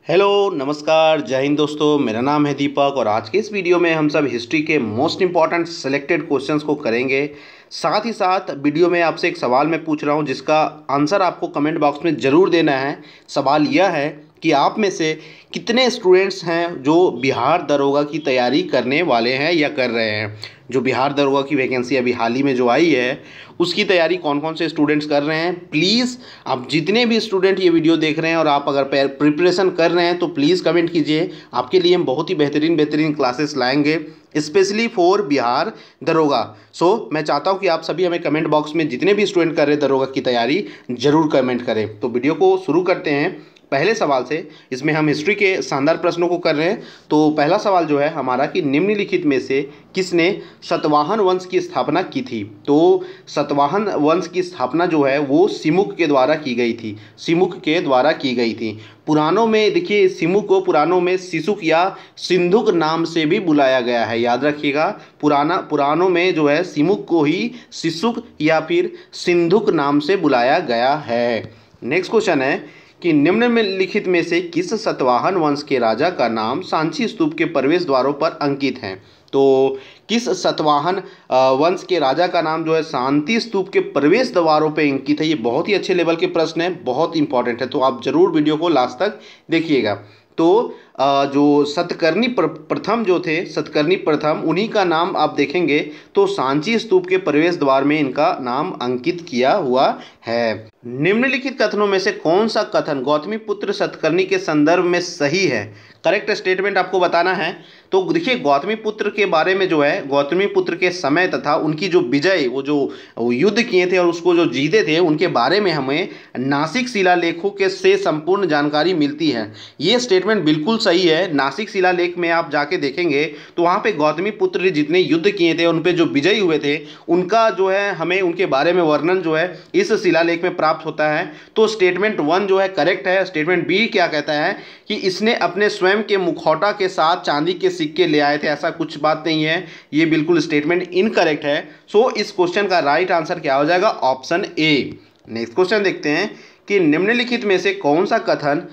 Hello नमस्कार जय हिंद दोस्तों। मेरा नाम है दीपक और आज के इस वीडियो में हम सब हिस्ट्री के मोस्ट इंपॉर्टेंट सेलेक्टेड क्वेश्चंस को करेंगे। साथ ही साथ वीडियो में आपसे एक सवाल मैं पूछ रहा हूं जिसका आंसर आपको कमेंट बॉक्स में ज़रूर देना है। सवाल यह है कि आप में से कितने स्टूडेंट्स हैं जो बिहार दरोगा की तैयारी करने वाले हैं या कर रहे हैं। जो बिहार दरोगा की वैकेंसी अभी हाल ही में जो आई है उसकी तैयारी कौन कौन से स्टूडेंट्स कर रहे हैं। प्लीज़ आप जितने भी स्टूडेंट ये वीडियो देख रहे हैं और आप अगर प्रिपरेशन कर रहे हैं तो प्लीज़ कमेंट कीजिए। आपके लिए हम बहुत ही बेहतरीन क्लासेस लाएंगे स्पेशली फॉर बिहार दरोगा। मैं चाहता हूँ कि आप सभी हमें कमेंट बॉक्स में जितने भी स्टूडेंट कर रहे हैं दरोगा की तैयारी ज़रूर कमेंट करें। तो वीडियो को शुरू करते हैं पहले सवाल से। इसमें हम हिस्ट्री के शानदार प्रश्नों को कर रहे हैं। तो पहला सवाल जो है हमारा कि निम्नलिखित में से किसने सतवाहन वंश की स्थापना की थी। तो सतवाहन वंश की स्थापना जो है वो सिमुक के द्वारा की गई थी। सिमुक के द्वारा की गई थी। पुराणों में देखिए सिमुक को पुराणों में सिसुक या सिंधुक नाम से भी बुलाया गया है। याद रखिएगा पुराणों में जो है सिमुक को ही सिसुक या फिर सिंधुक नाम से बुलाया गया है। नेक्स्ट क्वेश्चन है कि निम्नलिखित में से किस सतवाहन वंश के राजा का नाम सांची स्तूप के प्रवेश द्वारों पर अंकित है। तो किस सतवाहन वंश के राजा का नाम जो है शांति स्तूप के प्रवेश द्वारों पर अंकित है। ये बहुत ही अच्छे लेवल के प्रश्न है, बहुत इंपॉर्टेंट है। तो आप जरूर वीडियो को लास्ट तक देखिएगा। तो जो सतकर्णी प्रथम जो थे सतकर्णी प्रथम उन्हीं का नाम आप देखेंगे तो सांची स्तूप के प्रवेश द्वार में इनका नाम अंकित किया हुआ है। निम्नलिखित कथनों में से कौन सा कथन गौतमी पुत्र सतकर्णी के संदर्भ में सही है। करेक्ट स्टेटमेंट आपको बताना है। तो देखिए गौतमी पुत्र के बारे में जो है गौतमी पुत्र के समय तथा उनकी जो विजय वो जो युद्ध किए थे और उसको जो जीते थे उनके बारे में हमें नासिक शिलालेखों के से संपूर्ण जानकारी मिलती है। ये स्टेटमेंट बिल्कुल सही है। नासिक शिलालेख में आप जाके देखेंगे तो वहाँ पे गौतमी पुत्र जितने युद्ध किए थे उन पे जो विजयी हुए थे उनका जो है हमें उनके बारे में वर्णन जो है इस शिलालेख में प्राप्त होता है। तो स्टेटमेंट 1 जो है करेक्ट है। स्टेटमेंट बी क्या कहता है कि इसने अपने स्वयं के मुखौटा के साथ चांदी के सिक्के ले आए थे। ऐसा कुछ बात नहीं है, ये बिल्कुल स्टेटमेंट इनकरेक्ट है। इस क्वेश्चन का राइट आंसर क्या हो जाएगा, ऑप्शन ए। नेक्स्ट क्वेश्चन देखते हैं कि निम्नलिखित में से कौन सा कथन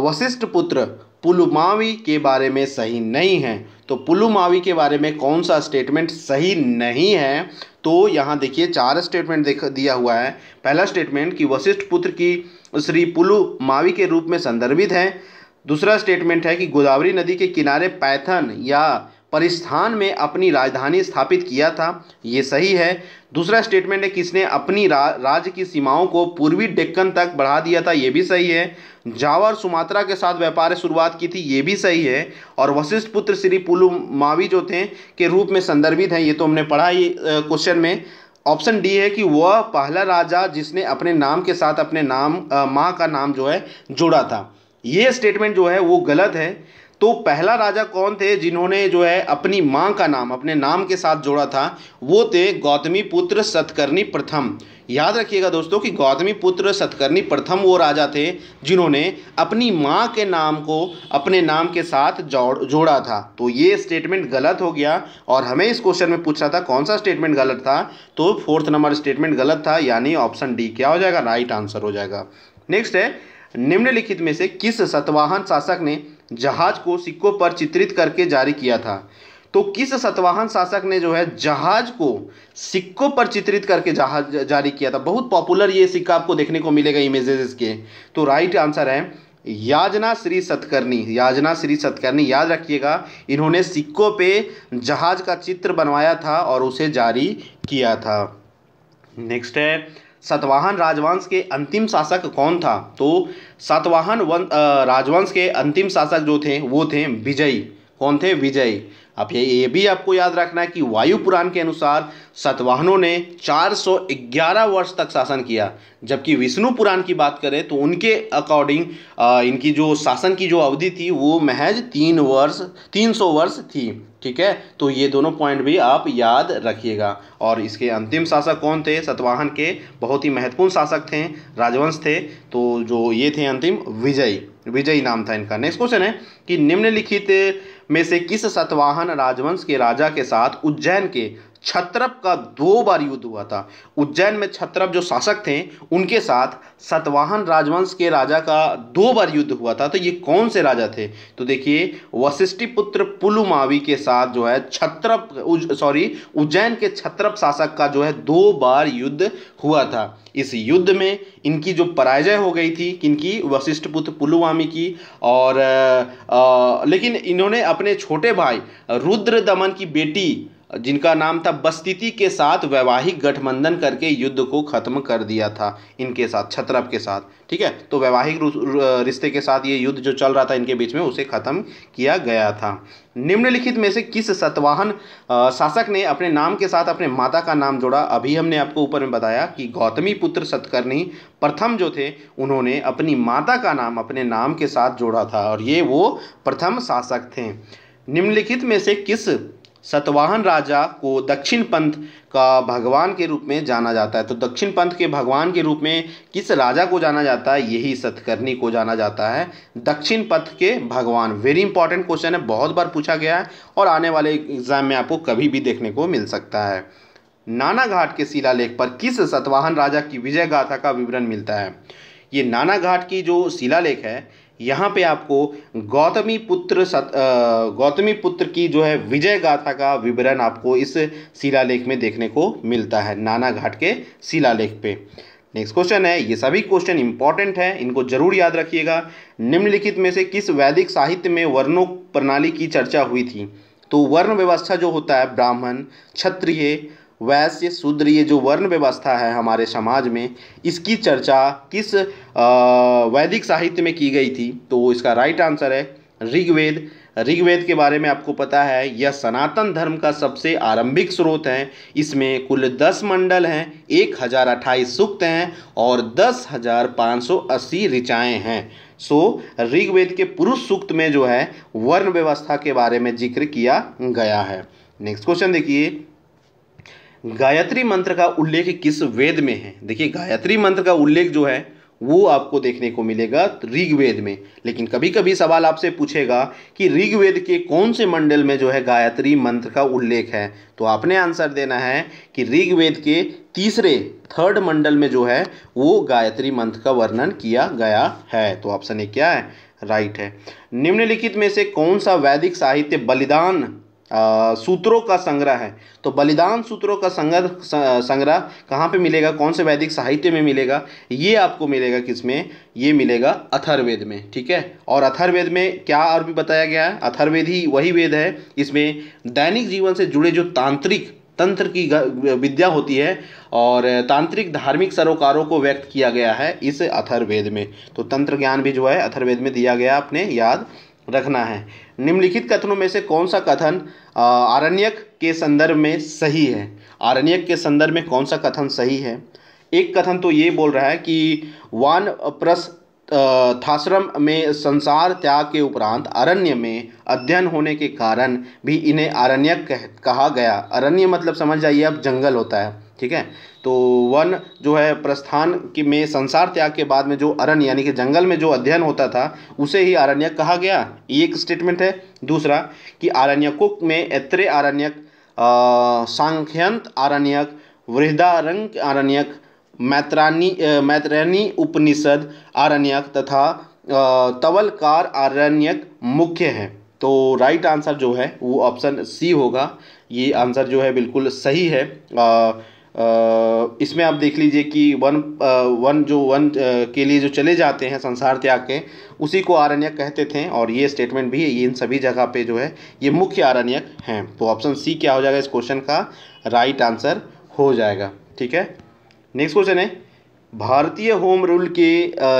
वशिष्ठ पुत्र पुलुमावी के बारे में सही नहीं है। तो पुलुमावी के बारे में कौन सा स्टेटमेंट सही नहीं है। तो यहाँ देखिए 4 स्टेटमेंट दिया हुआ है। पहला स्टेटमेंट कि वशिष्ठ पुत्र की श्री पुलुमावी के रूप में संदर्भित है। दूसरा स्टेटमेंट है कि गोदावरी नदी के किनारे पैथन या परिस्थान में अपनी राजधानी स्थापित किया था। ये सही है। दूसरा स्टेटमेंट है किसने अपनी राज्य की सीमाओं को पूर्वी डेक्कन तक बढ़ा दिया था। ये भी सही है। जावा और सुमात्रा के साथ व्यापार शुरुआत की थी। ये भी सही है। और वशिष्ठ पुत्र श्री पुलुमावी जो थे के रूप में संदर्भित हैं, ये तो हमने पढ़ा ये क्वेश्चन में। ऑप्शन डी है कि वह पहला राजा जिसने अपने नाम के साथ अपने नाम माँ का नाम जो है जोड़ा था। ये स्टेटमेंट जो है वो गलत है। तो पहला राजा कौन थे जिन्होंने जो है अपनी माँ का नाम अपने नाम के साथ जोड़ा था, वो थे गौतमी पुत्र सतकर्णी प्रथम। याद रखिएगा दोस्तों कि गौतमी पुत्र सतकर्णी प्रथम वो राजा थे जिन्होंने अपनी माँ के नाम को अपने नाम के साथ जोड़ा था। तो ये स्टेटमेंट गलत हो गया और हमें इस क्वेश्चन में पूछा था कौन सा स्टेटमेंट गलत था। तो 4th नंबर स्टेटमेंट गलत था, यानी ऑप्शन डी क्या हो जाएगा, राइट आंसर हो जाएगा। नेक्स्ट है निम्नलिखित में से किस सतवाहन शासक ने जहाज को सिक्कों पर चित्रित करके जारी किया था। तो किस सतवाहन शासक ने जो है जहाज को सिक्कों पर चित्रित करके जहाज जारी किया था। बहुत पॉपुलर ये सिक्का आपको देखने को मिलेगा इमेजेस के। तो राइट आंसर है याजना श्री सतकर्णी। याजना श्री सतकर्णी याद रखिएगा, इन्होंने सिक्कों पे जहाज का चित्र बनवाया था और उसे जारी किया था। नेक्स्ट है सतवाहन राजवंश के अंतिम शासक कौन था। तो सातवाहन राजवंश के अंतिम शासक जो थे वो थे विजयी। कौन थे, विजयी। अब ये भी आपको याद रखना है कि वायु पुराण के अनुसार सतवाहनों ने 411 वर्ष तक शासन किया, जबकि विष्णु पुराण की बात करें तो उनके अकॉर्डिंग इनकी जो शासन की जो अवधि थी वो महज 300 वर्ष थी। ठीक है, तो ये दोनों पॉइंट भी आप याद रखिएगा। और इसके अंतिम शासक कौन थे, सतवाहन के बहुत ही महत्वपूर्ण शासक थे, राजवंश थे। तो जो ये थे अंतिम विजयी नाम था इनका। नेक्स्ट क्वेश्चन है कि निम्नलिखित में से किस सतवाहन राजवंश के राजा के साथ उज्जैन के छत्रप का 2 बार युद्ध हुआ था। उज्जैन में छत्रप जो शासक थे उनके साथ सातवाहन राजवंश के राजा का 2 बार युद्ध हुआ था। तो ये कौन से राजा थे? तो देखिए, वशिष्ठिपुत्र पुलुमावी के साथ जो है उज्जैन के छत्रप शासक का जो है 2 बार युद्ध हुआ था। इस युद्ध में इनकी जो पराजय हो गई थी, किनकी? वशिष्ठपुत्र पुलुमावी की। और लेकिन इन्होंने अपने छोटे भाई रुद्रदमन की बेटी जिनका नाम था बस्तिति के साथ वैवाहिक गठबंधन करके युद्ध को खत्म कर दिया था इनके साथ, छत्रप के साथ। ठीक है, तो वैवाहिक रिश्ते के साथ ये युद्ध जो चल रहा था इनके बीच में, उसे खत्म किया गया था। निम्नलिखित में से किस सातवाहन शासक ने अपने नाम के साथ अपने माता का नाम जोड़ा? अभी हमने आपको ऊपर में बताया कि गौतमी पुत्र सतकर्णी प्रथम जो थे उन्होंने अपनी माता का नाम अपने नाम के साथ जोड़ा था, और ये वो प्रथम शासक थे। निम्नलिखित में से किस सतवाहन राजा को दक्षिण पंथ का भगवान के रूप में जाना जाता है? तो दक्षिण पंथ के भगवान के रूप में किस राजा को जाना जाता है? यही सतकर्णी को जाना जाता है दक्षिण पंथ के भगवान। वेरी इंपॉर्टेंट क्वेश्चन है, बहुत बार पूछा गया है और आने वाले एग्जाम में आपको कभी भी देखने को मिल सकता है। नानाघाट के शिलालेख पर किस सतवाहन राजा की विजय गाथा का विवरण मिलता है? ये नानाघाट की जो शिलालेख है, यहाँ पे आपको गौतमी पुत्र की जो है विजय गाथा का विवरण आपको इस शिलालेख में देखने को मिलता है, नानाघाट के शिलालेख पे। नेक्स्ट क्वेश्चन है, ये सभी क्वेश्चन इंपॉर्टेंट है, इनको जरूर याद रखिएगा। निम्नलिखित में से किस वैदिक साहित्य में वर्णों प्रणाली की चर्चा हुई थी? तो वर्ण व्यवस्था जो होता है, ब्राह्मण, क्षत्रिय, वैश्य, शूद्र, ये जो वर्ण व्यवस्था है हमारे समाज में, इसकी चर्चा किस वैदिक साहित्य में की गई थी? तो इसका राइट आंसर है ऋग्वेद। ऋग्वेद के बारे में आपको पता है, यह सनातन धर्म का सबसे आरंभिक स्रोत है। इसमें कुल 10 मंडल हैं, 1028 सूक्त हैं और 10,580 ऋचाएँ हैं। सो ऋग्वेद के पुरुष सूक्त में जो है वर्ण व्यवस्था के बारे में जिक्र किया गया है। नेक्स्ट क्वेश्चन देखिए, गायत्री मंत्र का उल्लेख किस वेद में है? देखिए, गायत्री मंत्र का उल्लेख जो है वो आपको देखने को मिलेगा ऋग्वेद में। लेकिन कभी कभी सवाल आपसे पूछेगा कि ऋग्वेद के कौन से मंडल में जो है गायत्री मंत्र का उल्लेख है? तो आपने आंसर देना है कि ऋग्वेद के थर्ड मंडल में जो है वो गायत्री मंत्र का वर्णन किया गया है। तो ऑप्शन ए क्या है? राइट है। निम्नलिखित में से कौन सा वैदिक साहित्य बलिदान सूत्रों का संग्रह है? तो बलिदान सूत्रों का संग्रह कहाँ पे मिलेगा? कौन से वैदिक साहित्य में मिलेगा? ये आपको मिलेगा किसमें? ये मिलेगा अथर्ववेद में। ठीक है, और अथर्ववेद में क्या और भी बताया गया है? अथर्ववेद ही वही वेद है, इसमें दैनिक जीवन से जुड़े जो तंत्र की विद्या होती है और तांत्रिक धार्मिक सरोकारों को व्यक्त किया गया है इस अथर्ववेद में। तो तंत्र ज्ञान भी जो है अथर्ववेद में दिया गया, आपने याद रखना है। निम्नलिखित कथनों में से कौन सा कथन आरण्यक के संदर्भ में सही है? आरण्यक के संदर्भ में कौन सा कथन सही है? एक कथन तो ये बोल रहा है कि वानप्रस्थाश्रम में संसार त्याग के उपरांत अरण्य में अध्ययन होने के कारण भी इन्हें आरण्यक कहा गया। अरण्य मतलब समझ जाइए आप, जंगल होता है। ठीक है, तो वन जो है प्रस्थान की में संसार त्याग के बाद में जो अरण्य यानी कि जंगल में जो अध्ययन होता था उसे ही आरण्यक कहा गया, ये एक स्टेटमेंट है। दूसरा कि आरण्यकों में ऐत्रेय आरण्यक, सांख्यंत आरण्यक, वृहदारण्यक आरण्यक, मैत्रेयी उपनिषद आरण्यक तथा तवलकार आरण्यक मुख्य है। तो राइट आंसर जो है वो ऑप्शन सी होगा। ये आंसर जो है बिल्कुल सही है। इसमें आप देख लीजिए कि वन के लिए जो चले जाते हैं संसार त्याग के, उसी को आरण्यक कहते थे, और ये स्टेटमेंट भी इन सभी जगह पे जो है ये मुख्य आरण्यक हैं। तो ऑप्शन सी क्या हो जाएगा? इस क्वेश्चन का राइट आंसर हो जाएगा। ठीक है, नेक्स्ट क्वेश्चन है, भारतीय होम रूल के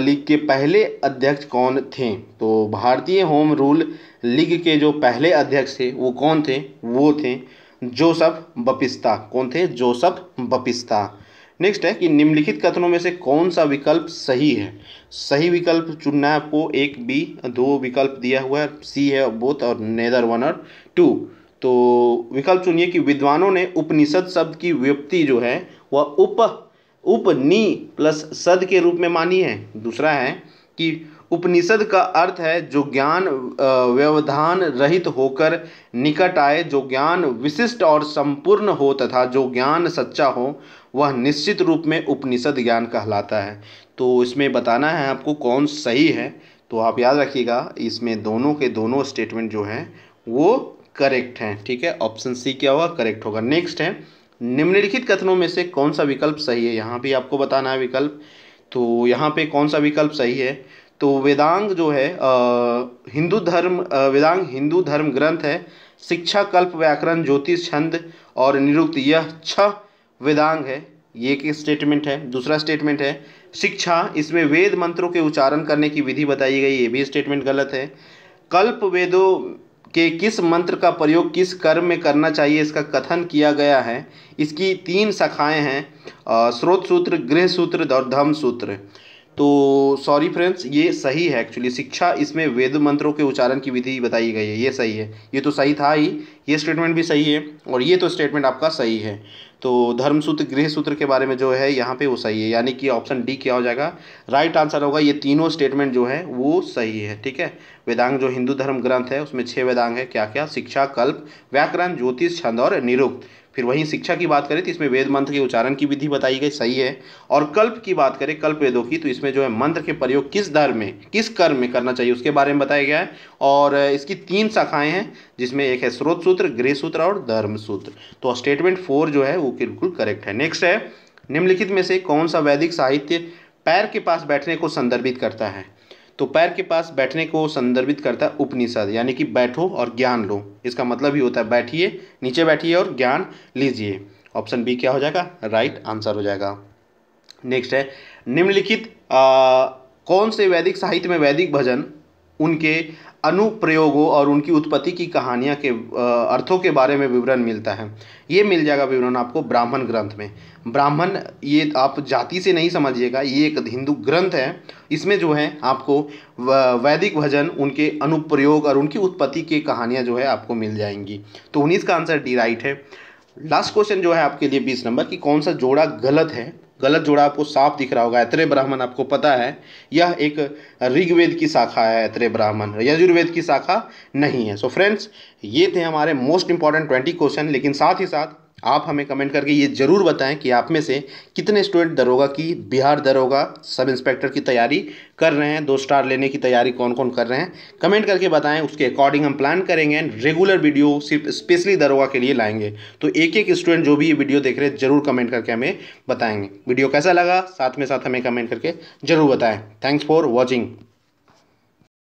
लीग के पहले अध्यक्ष कौन थे? तो भारतीय होम रूल लीग के जो पहले अध्यक्ष थे वो कौन थे? वो थे जोसेफ बपिस्ता। कौन थे? जोसेफ बपिस्ता। नेक्स्ट है कि निम्नलिखित कथनों में से कौन सा विकल्प सही है? सही विकल्प चुनना है आपको, 1 बी, 2 विकल्प दिया हुआ है, सी है बोथ और नेदर 1 और 2। तो विकल्प चुनिए कि विद्वानों ने उपनिषद शब्द की व्युत्पत्ति जो है वह उपनी प्लस सद के रूप में मानी है। दूसरा है कि उपनिषद का अर्थ है जो ज्ञान व्यवधान रहित होकर निकट आए, जो ज्ञान विशिष्ट और संपूर्ण हो तथा जो ज्ञान सच्चा हो, वह निश्चित रूप में उपनिषद ज्ञान कहलाता है। तो इसमें बताना है आपको कौन सही है। तो आप याद रखिएगा, इसमें दोनों के दोनों स्टेटमेंट जो हैं वो करेक्ट हैं। ठीक है, ऑप्शन सी क्या होगा, करेक्ट होगा। नेक्स्ट है, निम्नलिखित कथनों में से कौन सा विकल्प सही है। यहाँ भी आपको बताना है विकल्प। तो यहाँ पे कौन सा विकल्प सही है, तो वेदांग जो है वेदांग हिंदू धर्म ग्रंथ है। शिक्षा, कल्प, व्याकरण, ज्योतिष, छंद और निरुक्त, यह 6 वेदांग है। ये एक स्टेटमेंट है। दूसरा स्टेटमेंट है शिक्षा, इसमें वेद मंत्रों के उच्चारण करने की विधि बताई गई, ये भी स्टेटमेंट गलत है। कल्प, वेदों के किस मंत्र का प्रयोग किस कर्म में करना चाहिए, इसका कथन किया गया है। इसकी 3 शाखाएं हैं, स्रोत सूत्र, गृह सूत्र और धम्म सूत्र। तो सॉरी फ्रेंड्स, ये सही है एक्चुअली। शिक्षा, इसमें वेद मंत्रों के उच्चारण की विधि बताई गई है, ये सही है। ये तो सही था ही, ये स्टेटमेंट भी सही है और ये तो स्टेटमेंट आपका सही है। तो धर्म सूत्र, गृह सूत्र के बारे में जो है यहाँ पे वो सही है, यानी कि ऑप्शन डी क्या हो जाएगा, राइट आंसर होगा। ये तीनों स्टेटमेंट जो है वो सही है। ठीक है, वेदांग जो हिंदू धर्म ग्रंथ है उसमें 6 वेदांग है, क्या क्या, शिक्षा, कल्प, व्याकरण, ज्योतिष, छंद और निरुक्त। फिर वहीं शिक्षा की बात करें तो इसमें वेद मंत्र के उच्चारण की विधि बताई गई, सही है। और कल्प की बात करें, कल्प वेदों की, तो इसमें जो है मंत्र के प्रयोग किस धर्म में किस कर्म में करना चाहिए उसके बारे में बताया गया है। और इसकी 3 शाखाएं हैं, जिसमें एक है स्रोत सूत्र, गृह सूत्र और धर्म सूत्र। तो स्टेटमेंट 4 जो है वो बिल्कुल करेक्ट है। नेक्स्ट है, निम्नलिखित में से कौन सा वैदिक साहित्य पैर के पास बैठने को संदर्भित करता है। तो पैर के पास बैठने को संदर्भित करता है उपनिषद, यानी कि बैठो और ज्ञान लो, इसका मतलब ही होता है बैठिए, नीचे बैठिए और ज्ञान लीजिए। ऑप्शन बी क्या हो जाएगा, राइट आंसर हो जाएगा। नेक्स्ट है, निम्नलिखित कौन से वैदिक साहित्य में वैदिक भजन, उनके अनुप्रयोगों और उनकी उत्पत्ति की कहानियाँ के अर्थों के बारे में विवरण मिलता है। ये मिल जाएगा विवरण आपको ब्राह्मण ग्रंथ में। ब्राह्मण, ये आप जाति से नहीं समझिएगा, ये एक हिंदू ग्रंथ है। इसमें जो है आपको वैदिक भजन, उनके अनुप्रयोग और उनकी उत्पत्ति की कहानियाँ जो है आपको मिल जाएंगी। तो 19 का आंसर डी राइट है। लास्ट क्वेश्चन जो है आपके लिए 20 नंबर की, कौन सा जोड़ा गलत है। गलत जोड़ा आपको साफ दिख रहा होगा, ऐत्रेय ब्राह्मण आपको पता है, यह एक ऋग्वेद की शाखा है। ऐत्रेय ब्राह्मण यजुर्वेद की शाखा नहीं है। सो फ्रेंड्स, ये थे हमारे मोस्ट इंपॉर्टेंट 20 क्वेश्चन। लेकिन साथ ही साथ आप हमें कमेंट करके ये ज़रूर बताएं कि आप में से कितने स्टूडेंट दरोगा की, बिहार दरोगा सब इंस्पेक्टर की तैयारी कर रहे हैं, 2 स्टार लेने की तैयारी कौन कौन कर रहे हैं, कमेंट करके बताएं। उसके अकॉर्डिंग हम प्लान करेंगे एंड रेगुलर वीडियो सिर्फ स्पेशली दरोगा के लिए लाएंगे। तो एक एक स्टूडेंट जो भी ये वीडियो देख रहे हैं ज़रूर कमेंट करके हमें बताएंगे वीडियो कैसा लगा, साथ में साथ हमें कमेंट करके ज़रूर बताएं। Thanks for watching.